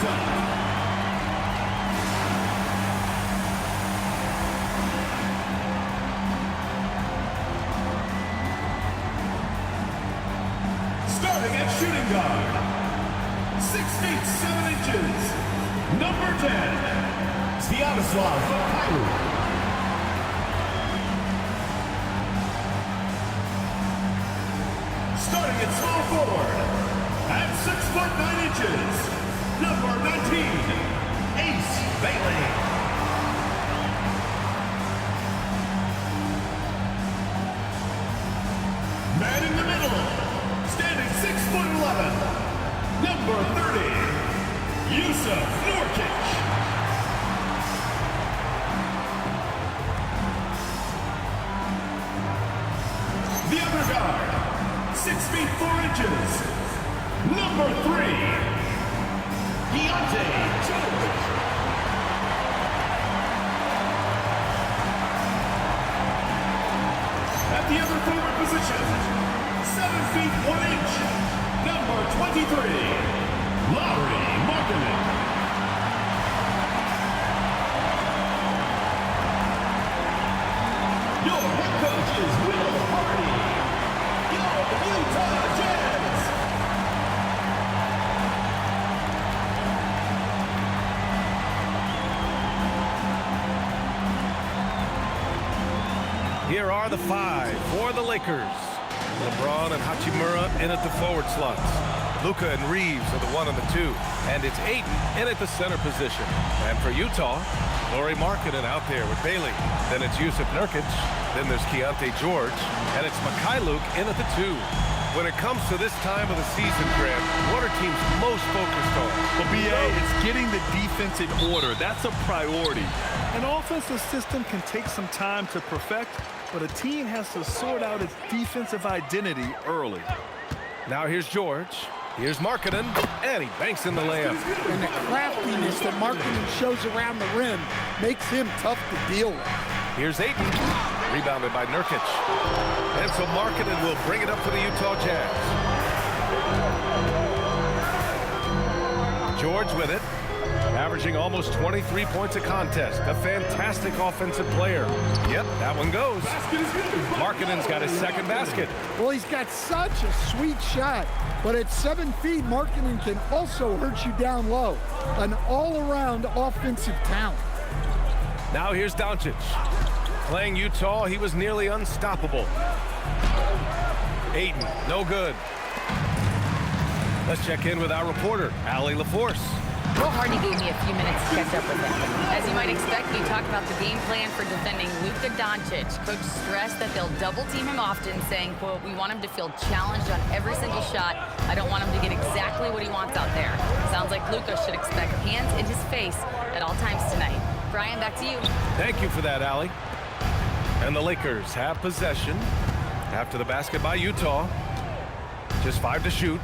Utah. Starting at shooting guard, 6 feet 7 inches, number 10, Sviatoslav Mikhailouk. Starting at small forward, at 6 foot 9 inches, number 19, Ace Bailey. Man in the middle, standing 6 foot 11, number 30, Jusuf Nurkic. The other guard, 6 feet 4 inches, number 3, Keyonte George. At the other forward position, 7 feet 1 inch, number 23, Lauri Markkanen. Your head coach is Will Hardy. Your Utah Jazz. Here are the 5 for the Lakers. LeBron and Hachimura in at the forward slots. Luka and Reeves are the 1 and the 2. And it's Ayton in at the center position. And for Utah, Lauri Markkanen out there with Bailey. Then it's Jusuf Nurkic. Then there's Keyonte George. And it's Mikhailouk in at the 2. When it comes to this time of the season, Grant, what are teams most focused on? Well, B.A., it's getting the defense in order. That's a priority. An offensive system can take some time to perfect, but a team has to sort out its defensive identity early. Now here's George. Here's Markkanen, and he banks in the layup. And the craftiness that Markkanen shows around the rim makes him tough to deal with. Here's Ayton, rebounded by Nurkic. And so Markkanen will bring it up for the Utah Jazz. George with it, averaging almost 23 points a contest. A fantastic offensive player. Yep, that one goes. Markkanen's got his second basket. Well, he's got such a sweet shot, but at 7 feet, Markkanen can also hurt you down low. An all-around offensive talent. Now here's Doncic. Playing Utah, he was nearly unstoppable. Ayton, no good. Let's check in with our reporter, Allie LaForce. Will Hardy gave me a few minutes to catch up with him. As you might expect, we talked about the game plan for defending Luka Doncic. Coach stressed that they'll double-team him often, saying, quote, "We want him to feel challenged on every single shot. I don't want him to get exactly what he wants out there." Sounds like Luka should expect hands in his face at all times tonight. Brian, back to you. Thank you for that, Allie. And the Lakers have possession after the basket by Utah. Just 5 to shoot.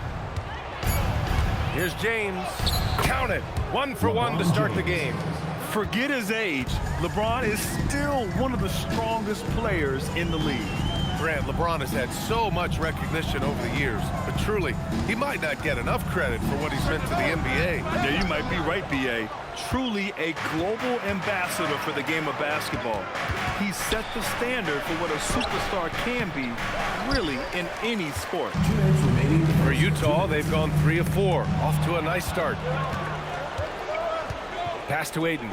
Here's James. Count it. 1 for 1 to start the game. Forget his age. LeBron is still one of the strongest players in the league. Grant, LeBron has had so much recognition over the years, but truly, he might not get enough credit for what he's meant to the NBA. Yeah, you might be right, B.A. Truly a global ambassador for the game of basketball. He set the standard for what a superstar can be, really, in any sport. For Utah, they've gone 3 of 4, off to a nice start. Pass to Ayton.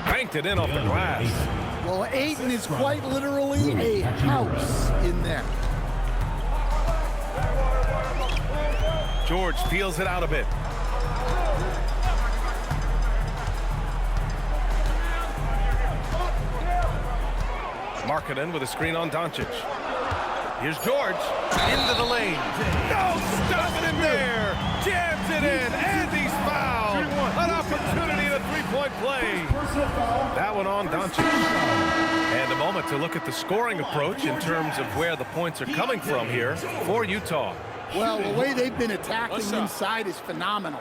Banked it in off the glass. Well, Ayton is quite literally a house in there. George peels it out a bit. Markkanen with a screen on Doncic. Here's George into the lane. No, stopping him there. Jams it in, and he's fouled. An opportunity at a three-point play. That one on Doncic. And a moment to look at the scoring approach in terms of where the points are coming from here for Utah. Well, the way they've been attacking inside is phenomenal.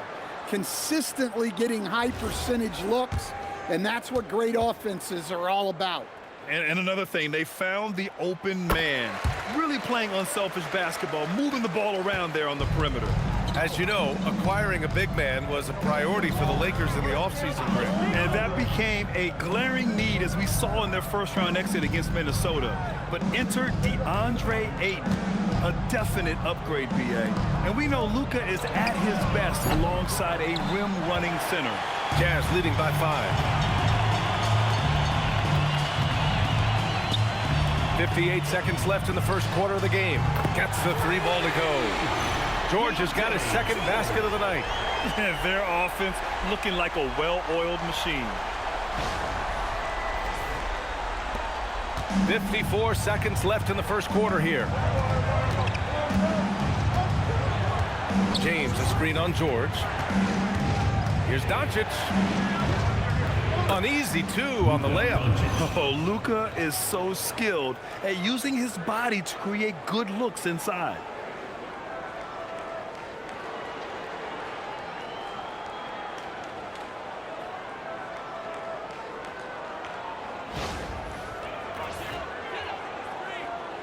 Consistently getting high percentage looks, and that's what great offenses are all about. And another thing, they found the open man. Really playing unselfish basketball, moving the ball around there on the perimeter. As you know, acquiring a big man was a priority for the Lakers in the offseason, Greg. And that became a glaring need as we saw in their first-round exit against Minnesota. But enter DeAndre Ayton, a definite upgrade, BA. And we know Luka is at his best alongside a rim-running center. Jazz leading by 5. 58 seconds left in the first quarter of the game. Gets the 3 ball to go. George has got his second basket of the night. Their offense looking like a well-oiled machine. 54 seconds left in the first quarter here. James, a screen on George. Here's Doncic. An easy 2 on the layup. Oh, Luka is so skilled at using his body to create good looks inside.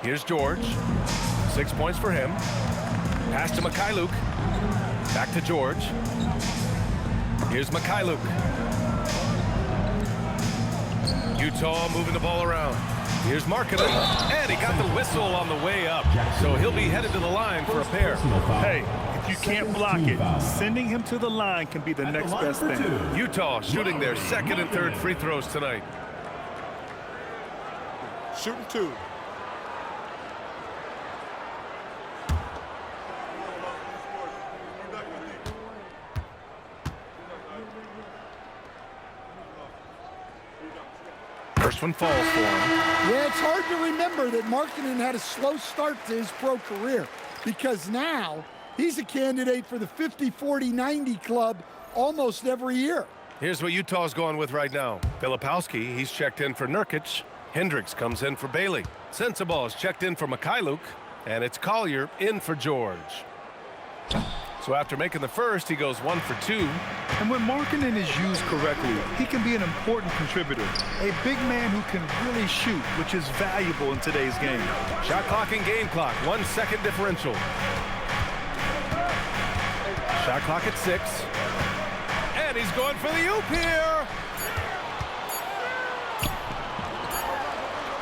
Here's George. 6 points for him. Pass to Mykhailiuk. Back to George. Here's Mykhailiuk. Utah moving the ball around. Here's Markkanen. And he got the whistle on the way up. So he'll be headed to the line for a pair. Hey, if you can't block it, sending him to the line can be the next best thing. Utah shooting their second and third free throws tonight. Shooting 2. First one falls for him. Yeah, it's hard to remember that Markkanen had a slow start to his pro career because now he's a candidate for the 50, 40, 90 club almost every year. Here's what Utah's going with right now. Filipowski, he's checked in for Nurkic. Hendricks comes in for Bailey. Sensabaugh is checked in for Mykhailiuk. And it's Collier in for George. So after making the first, he goes 1 for 2. And when Markkanen is used correctly, he can be an important contributor. A big man who can really shoot, which is valuable in today's game. Shot clock and game clock, 1 second differential. Shot clock at 6. And he's going for the oop here.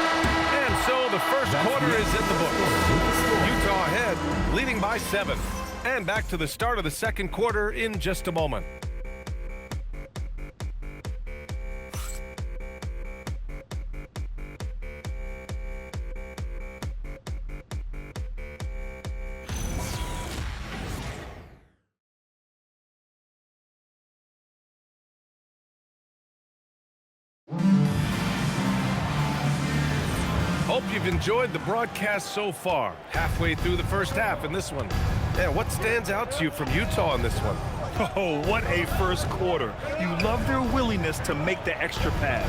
And so the first quarter is in the books. Utah ahead, leading by 7. And back to the start of the second quarter in just a moment. Hope you've enjoyed the broadcast so far. Halfway through the first half in this one. Yeah, what stands out to you from Utah in this one? Oh, what a first quarter. You love their willingness to make the extra pass.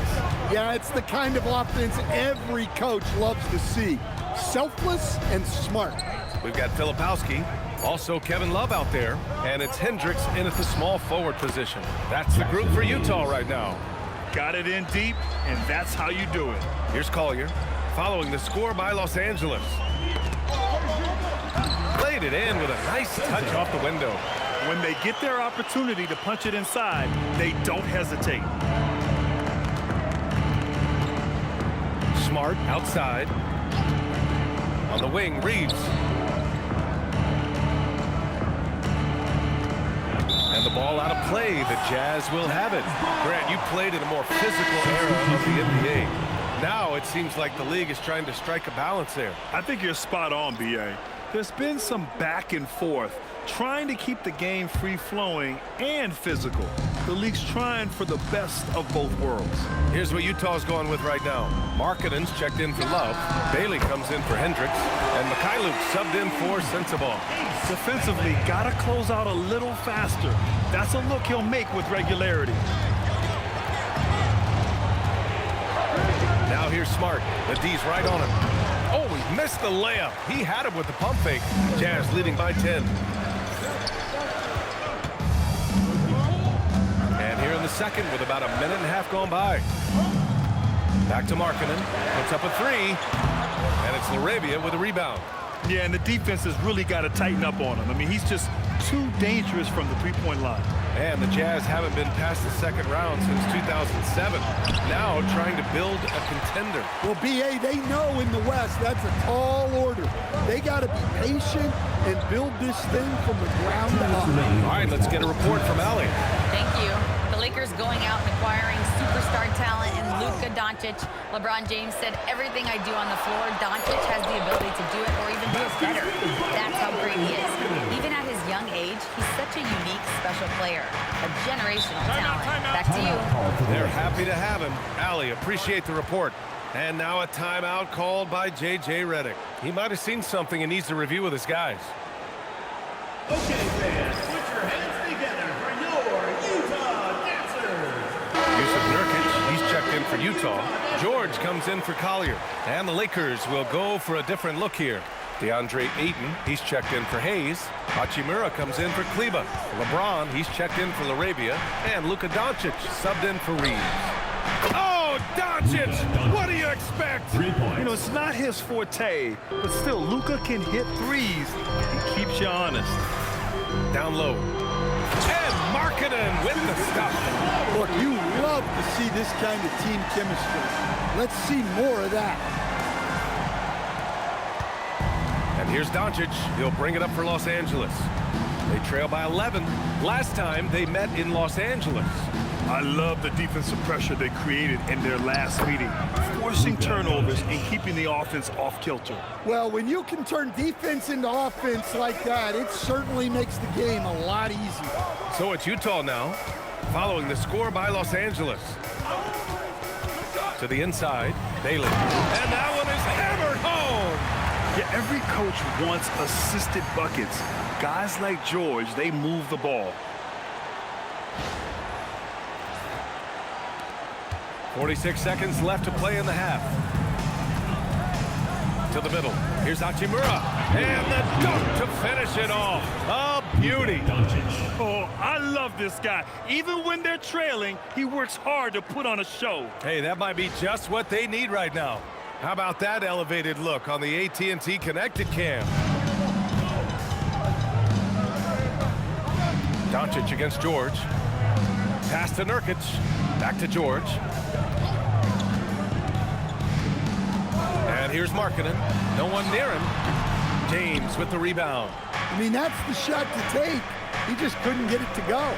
Yeah, it's the kind of offense every coach loves to see. Selfless and smart. We've got Filipowski, also Kevin Love out there, and it's Hendricks in at the small forward position. That's the group for Utah right now. Got it in deep, and that's how you do it. Here's Collier, following the score by Los Angeles. Played it in with a nice touch off the window. When they get their opportunity to punch it inside, they don't hesitate. Smart outside. On the wing, Reeves. And the ball out of play. The Jazz will have it. Grant, you played in a more physical era of the NBA. Now it seems like the league is trying to strike a balance there. I think you're spot on, B.A. There's been some back and forth, trying to keep the game free-flowing and physical. The league's trying for the best of both worlds. Here's what Utah's going with right now. Markkanen's checked in for Love. Bailey comes in for Hendricks. And Mykhailiuk subbed in for Sensabaugh. Defensively, gotta close out a little faster. That's a look he'll make with regularity. Now here's Smart. The D's right on him. Oh, he missed the layup. He had him with the pump fake. Jazz leading by 10. And here in the second with about a minute and a half gone by. Back to Markkanen. Puts up a 3. And it's LaRavia with a rebound. Yeah, and the defense has really got to tighten up on him. I mean, he's just too dangerous from the three-point line. And the Jazz haven't been past the second round since 2007. Now trying to build a contender. Well, B.A., they know in the West that's a tall order. They got to be patient and build this thing from the ground up. All right, let's get a report from Allie. Thank you. The Lakers going out and acquiring superstar talent in Luka Doncic. LeBron James said, everything I do on the floor, Doncic has the ability to do it or even do it better. That's how great he is. Even at his young age, he's such a unique, special player. A generational talent. Back to you. They're happy to have him. Allie, appreciate the report. And now a timeout called by J.J. Redick. He might have seen something and needs to review with his guys. Okay, fans, put your hands together for your Utah Dancers. Yusuf Nurkic, he's checked in for Utah. George comes in for Collier. And the Lakers will go for a different look here. DeAndre Ayton, he's checked in for Hayes. Hachimura comes in for Kleba. LeBron, he's checked in for LaRabia. And Luka Doncic subbed in for Reeves. Oh, Doncic! What do you expect? 3 points. You know, it's not his forte, but still, Luka can hit threes. He keeps you honest. Down low. And Markkanen with the stop. Look, you love to see this kind of team chemistry. Let's see more of that. And here's Doncic. He'll bring it up for Los Angeles. They trail by 11. Last time they met in Los Angeles. I love the defensive pressure they created in their last meeting, forcing turnovers and keeping the offense off kilter. Well, when you can turn defense into offense like that, it certainly makes the game a lot easier. So it's Utah now, following the score by Los Angeles. To the inside, Bailey. And that one is hammered home. Yeah, every coach wants assisted buckets. Guys like George, they move the ball. 46 seconds left to play in the half. To the middle. Here's Hachimura. And the dunk to finish it off. A beauty. Oh, I love this guy. Even when they're trailing, he works hard to put on a show. Hey, that might be just what they need right now. How about that elevated look on the AT&T Connected Cam? Doncic against George. Pass to Nurkic. Back to George. And here's Markkanen. No one near him. James with the rebound. I mean, that's the shot to take. He just couldn't get it to go.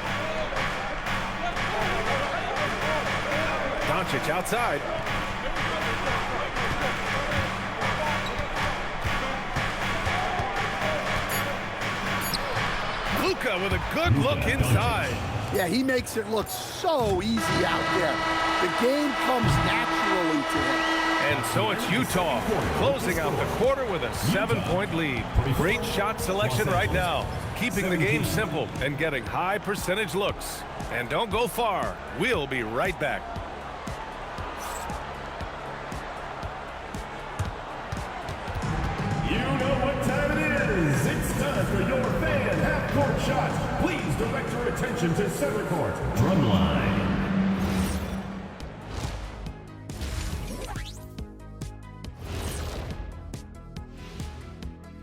Doncic outside. Luka with a good look inside. Yeah, he makes it look so easy out there. The game comes naturally to him. And so it's Utah closing out the quarter with a 7-point lead. Great shot selection right now, keeping the game simple and getting high percentage looks. And don't go far. We'll be right back. You know what time it is. It's time for your fan half-court shot. Please direct your attention to center court. Drumline.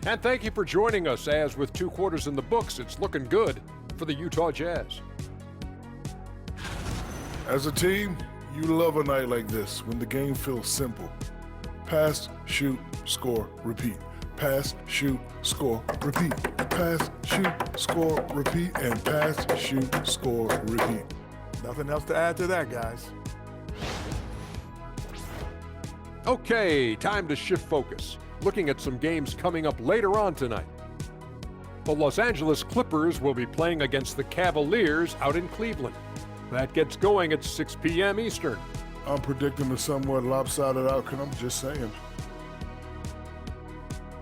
And thank you for joining us, as with 2 quarters in the books, it's looking good for the Utah Jazz. As a team, you love a night like this when the game feels simple. Pass, shoot, score, repeat. Pass, shoot, score, repeat. Pass, shoot, score, repeat. And pass, shoot, score, repeat. Nothing else to add to that, guys. Okay, time to shift focus. Looking at some games coming up later on tonight. The Los Angeles Clippers will be playing against the Cavaliers out in Cleveland. That gets going at 6 p.m. Eastern. I'm predicting a somewhat lopsided outcome, just saying.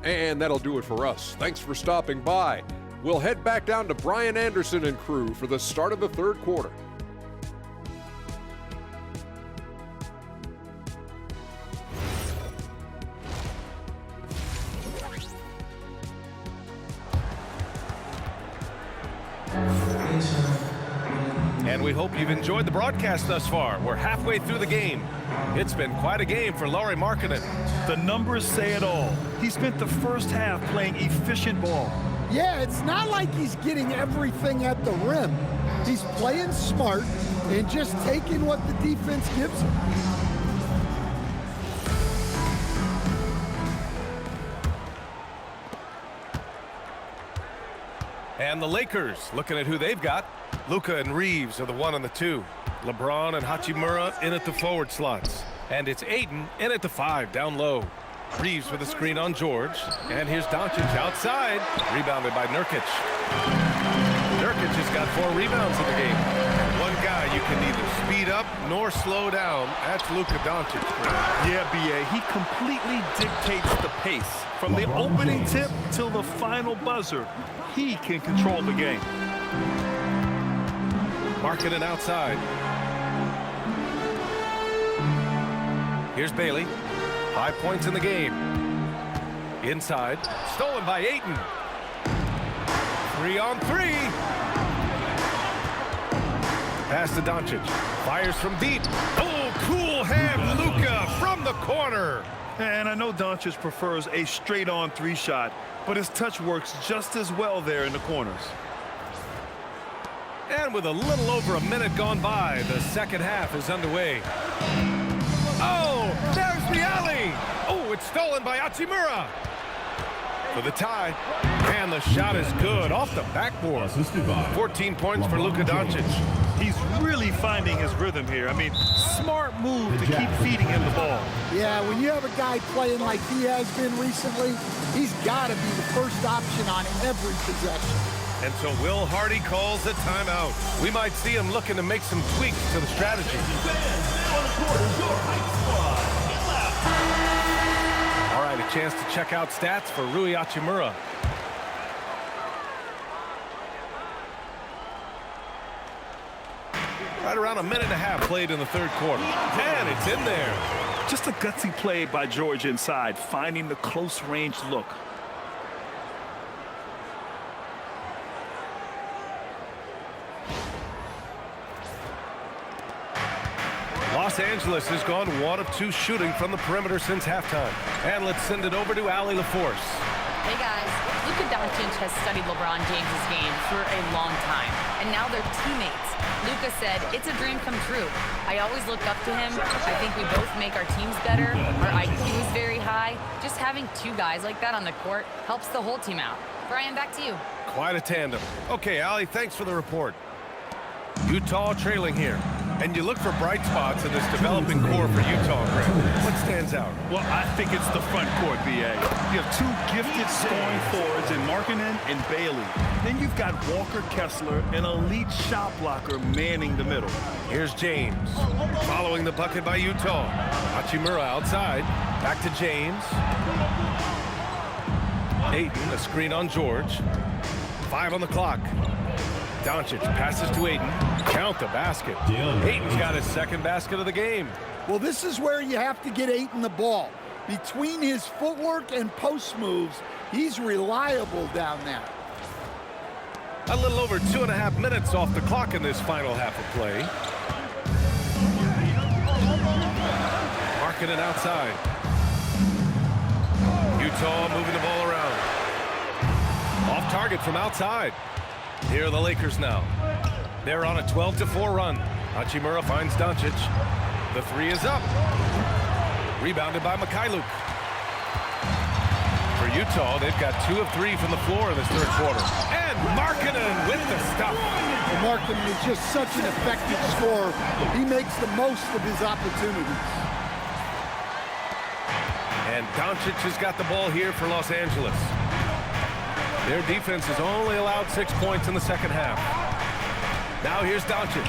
And that'll do it for us. Thanks for stopping by. We'll head back down to Brian Anderson and crew for the start of the 3rd quarter. And we hope you've enjoyed the broadcast thus far. We're halfway through the game. It's been quite a game for Lauri Markkanen. The numbers say it all. He spent the first half playing efficient ball. Yeah, it's not like he's getting everything at the rim. He's playing smart and just taking what the defense gives him. And the Lakers looking at who they've got. Luka and Reeves are the 1 and the 2. LeBron and Hachimura in at the forward slots. And it's Ayton in at the 5 down low. Reeves with a screen on George. And here's Doncic outside. Rebounded by Nurkic. Nurkic has got 4 rebounds in the game. One guy you can neither speed up nor slow down. That's Luka Doncic. Yeah, B.A., he completely dictates the pace. From the opening tip till the final buzzer, he can control the game. Markkanen outside. Here's Bailey. 5 points in the game. Inside. Stolen by Ayton. 3 on 3. Pass to Doncic. Fires from deep. Oh, cool hand Luka from the corner. And I know Doncic prefers a straight-on 3 shot, but his touch works just as well there in the corners. And with a little over a minute gone by, the second half is underway. Oh, there's the alley. Oh, it's stolen by Hachimura. For the tie. And the shot is good off the backboard. 14 points for Luka Doncic. He's really finding his rhythm here. I mean, smart move to keep feeding him the ball. Yeah, when you have a guy playing like he has been recently, he's got to be the first option on every possession. And so Will Hardy calls a timeout. We might see him looking to make some tweaks to the strategy. All right, a chance to check out stats for Rui Hachimura. Right around a minute and a half played in the third quarter. And it's in there. Just a gutsy play by George inside, finding the close range look. Los Angeles has gone 1 of 2 shooting from the perimeter since halftime. And let's send it over to Allie LaForce. Hey guys, Luka Doncic has studied LeBron James's game for a long time, and now they're teammates. Luka said, "It's a dream come true. I always look up to him. I think we both make our teams better. Our IQ is very high. Just having 2 guys like that on the court helps the whole team out." Brian, back to you. Quite a tandem. Okay, Allie, thanks for the report. Utah trailing here. And you look for bright spots in this developing core for Utah, Greg. What stands out? Well, I think it's the front court, B.A. You have 2 gifted scoring forwards in Markkanen and Bailey. Then you've got Walker Kessler, an elite shot blocker, manning the middle. Here's James. Following the bucket by Utah. Hachimura outside. Back to James. Ayton, a screen on George. 5 on the clock. Doncic passes to Ayton. Count the basket. Ayton's got his second basket of the game. Well, this is where you have to get Ayton the ball. Between his footwork and post moves, he's reliable down there. A little over 2.5 minutes off the clock in this final half of play. Markkanen outside. Utah moving the ball around. Off target from outside. Here are the Lakers now. They're on a 12-4 run. Hachimura finds Doncic. The 3 is up. Rebounded by Mikhailuk. For Utah, they've got 2 of 3 from the floor in this third quarter. And Markkanen with the stop. Well, Markkanen is just such an effective scorer. He makes the most of his opportunities. And Doncic has got the ball here for Los Angeles. Their defense has only allowed 6 points in the second half. Now here's Doncic.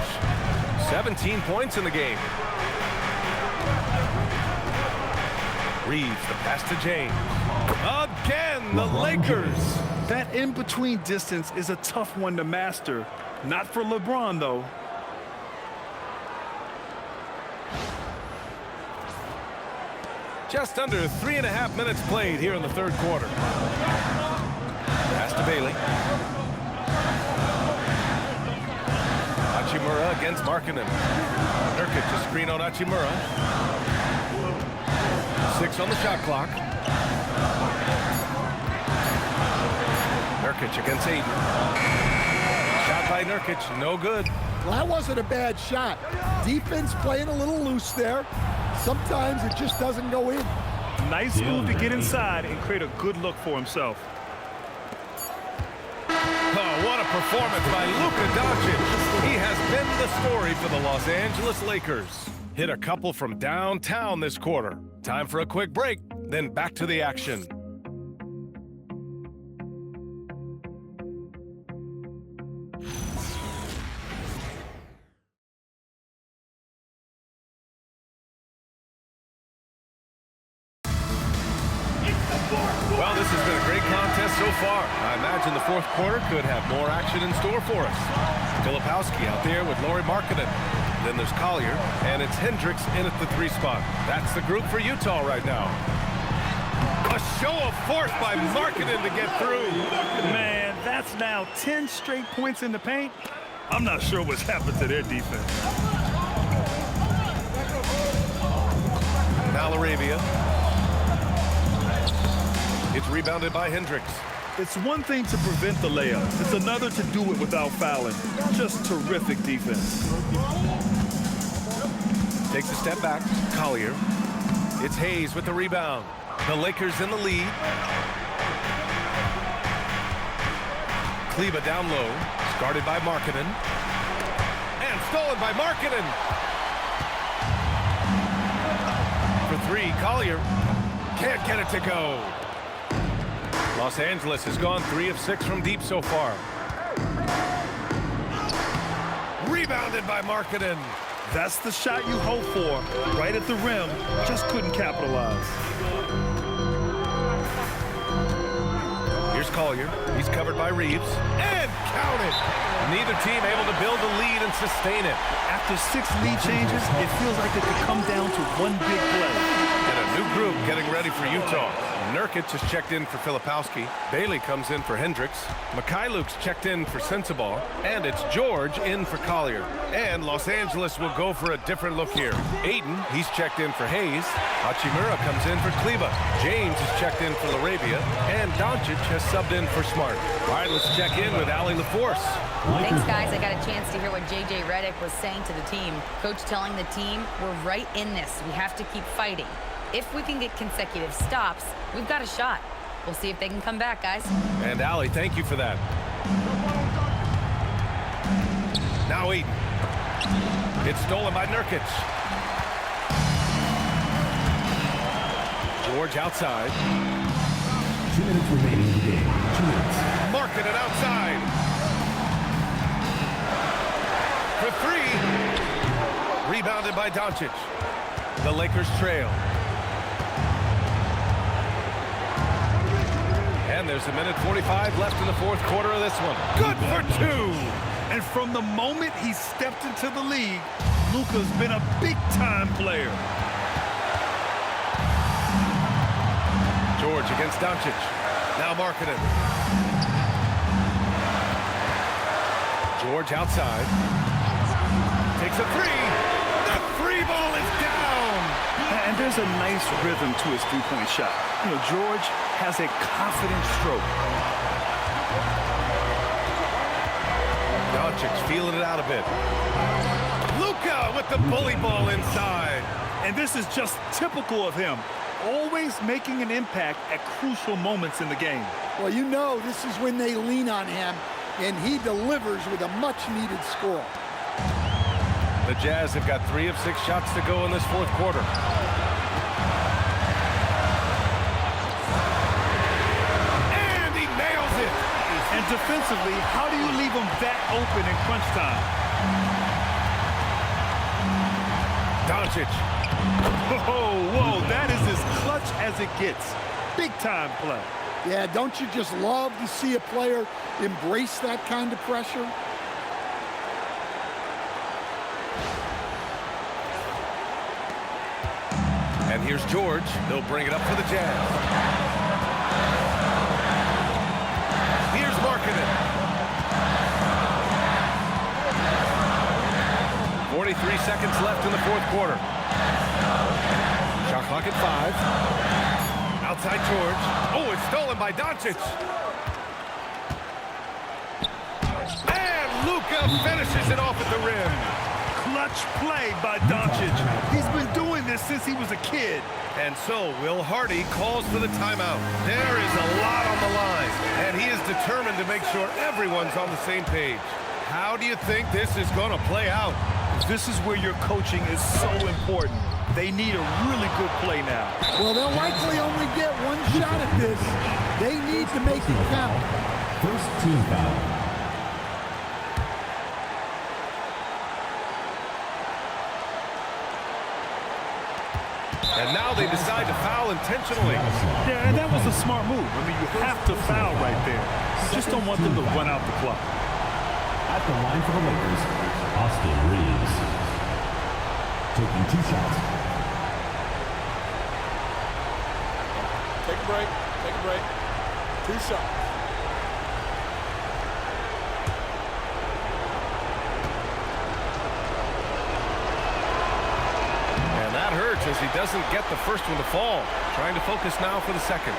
17 points in the game. Reeves, the pass to James. Again, the Lakers. That in-between distance is a tough one to master. Not for LeBron, though. Just under 3.5 minutes played here in the third quarter. Pass to Bailey. Hachimura against Markkanen. Nurkic, a screen on Hachimura. 6 on the shot clock. Nurkic against Ayton. Shot by Nurkic, no good. Well, that wasn't a bad shot. Defense playing a little loose there. Sometimes it just doesn't go in. Nice move to get inside and create a good look for himself. Oh, what a performance by Luka Doncic. He has been the story for the Los Angeles Lakers. Hit a couple from downtown this quarter. Time for a quick break, then back to the action. Well, this has been a great contest so far. I imagine the fourth quarter could have more action in store for us. Filipowski out there with Lauri Markkanen. Then there's Collier, and it's Hendricks in at the 3 spot. That's the group for Utah right now. A show of force by Markkanen to get through. Man, that's now 10 straight points in the paint. I'm not sure what's happened to their defense. Now Laravia. It's rebounded by Hendricks. It's one thing to prevent the layup. It's another to do it without fouling. Just terrific defense. Takes a step back. Collier. It's Hayes with the rebound. The Lakers in the lead. Kleber down low. Guarded by Markkanen. And stolen by Markkanen. For 3, Collier. Can't get it to go. Los Angeles has gone 3 of 6 from deep so far. Rebounded by Markkanen. That's the shot you hope for. Right at the rim. Just couldn't capitalize. Here's Collier. He's covered by Reeves. And count it! Neither team able to build a lead and sustain it. After 6 lead changes, it feels like it could come down to one big play. And a new group getting ready for Utah. Nurkic has checked in for Filipowski. Bailey comes in for Hendricks. Mikhailuk's checked in for Sensabaugh. And it's George in for Collier. And Los Angeles will go for a different look here. Ayton, he's checked in for Hayes. Hachimura comes in for Kleber. James is checked in for Laravia. And Doncic has subbed in for Smart. All right, let's check in with Allie LaForce. Thanks, guys. I got a chance to hear what J.J. Redick was saying to the team. Coach telling the team, we're right in this. We have to keep fighting. If we can get consecutive stops, we've got a shot. We'll see if they can come back, guys. And Allie, thank you for that. Now Ayton. It's stolen by Nurkic. George outside. 2 minutes remaining in the game. 2 minutes. Markkanen outside. For 3. Rebounded by Doncic. The Lakers trail. And there's 1:45 left in the fourth quarter of this one. Good for 2. And from the moment he stepped into the league, Luka's been a big-time player. George against Doncic. Now Markkanen. George outside. Takes a 3. The 3 ball is down. And there's a nice rhythm to his three-point shot. You know, George has a confident stroke. Doncic's feeling it out a bit. Luka with the bully ball inside. And this is just typical of him. Always making an impact at crucial moments in the game. Well, you know this is when they lean on him, and he delivers with a much-needed score. The Jazz have got 3 of 6 shots to go in this fourth quarter. And he nails it! And defensively, how do you leave him that open in crunch time? Doncic. Whoa, that is as clutch as it gets. Big-time play. Yeah, don't you just love to see a player embrace that kind of pressure? And here's George. They'll bring it up for the Jazz. Here's Markkanen. 43 seconds left in the fourth quarter. Shot clock at 5. Outside George. Oh, it's stolen by Doncic. finishes it off at the rim. Clutch play by Doncic. He's been doing this since he was a kid. And so Will Hardy calls for the timeout. There is a lot on the line, and he is determined to make sure everyone's on the same page. How do you think this is going to play out? This is where your coaching is so important. They need a really good play now. Well, they'll likely only get one shot at this. They need to make it count. First team foul. And now they decide to foul intentionally. Yeah, and that was a smart move. I mean, you have to foul right there. You just don't want them to run out the clock. At the line for the Lakers, Austin Reeves. Taking 2 shots. Take a break. Take a break. 2 shots. That hurts as he doesn't get the first one to fall. Trying to focus now for the second.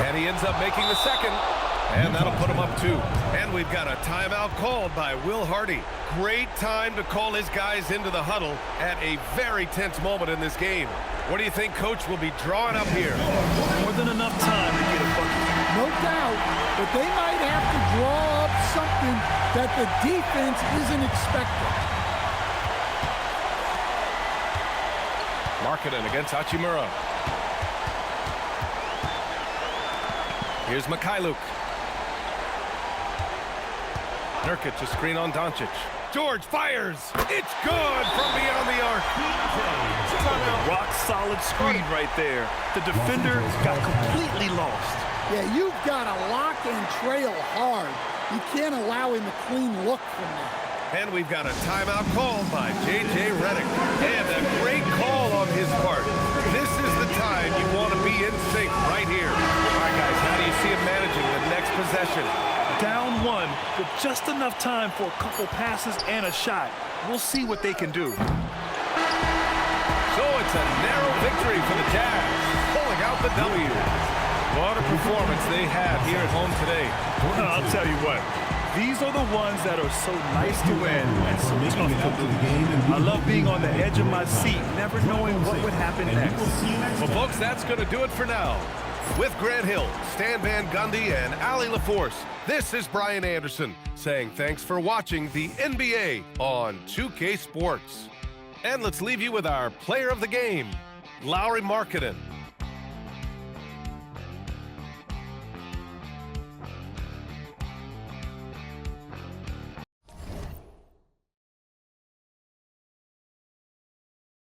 And he ends up making the second. And that'll put him up 2. And we've got a timeout called by Will Hardy. Great time to call his guys into the huddle at a very tense moment in this game. What do you think Coach will be drawing up here? More than enough time to get a bucket. No doubt, but they might have to draw up something that the defense isn't expecting. Markkanen against Hachimura. Here's Mikhailuk. Nurkic, a screen on Doncic. George fires. It's good from beyond the arc. Rock solid screen right there. The defender got completely lost. Yeah, you've got to lock and trail hard. You can't allow him a clean look from that. And we've got a timeout called by J.J. Redick. And a great call on his part. This is the time you want to be in sync right here. All right, guys, how do you see him managing the next possession? Down 1 with just enough time for a couple passes and a shot. We'll see what they can do. So it's a narrow victory for the Jazz, pulling out the W. What a performance they had here at home today. I'll tell you what. These are the ones that are so nice to win and so tough to lose. I love being on the edge of my seat, never knowing what would happen next. Well, folks, that's going to do it for now. With Grant Hill, Stan Van Gundy, and Ali LaForce, this is Brian Anderson saying thanks for watching the NBA on 2K Sports. And let's leave you with our player of the game, Lauri Markkanen.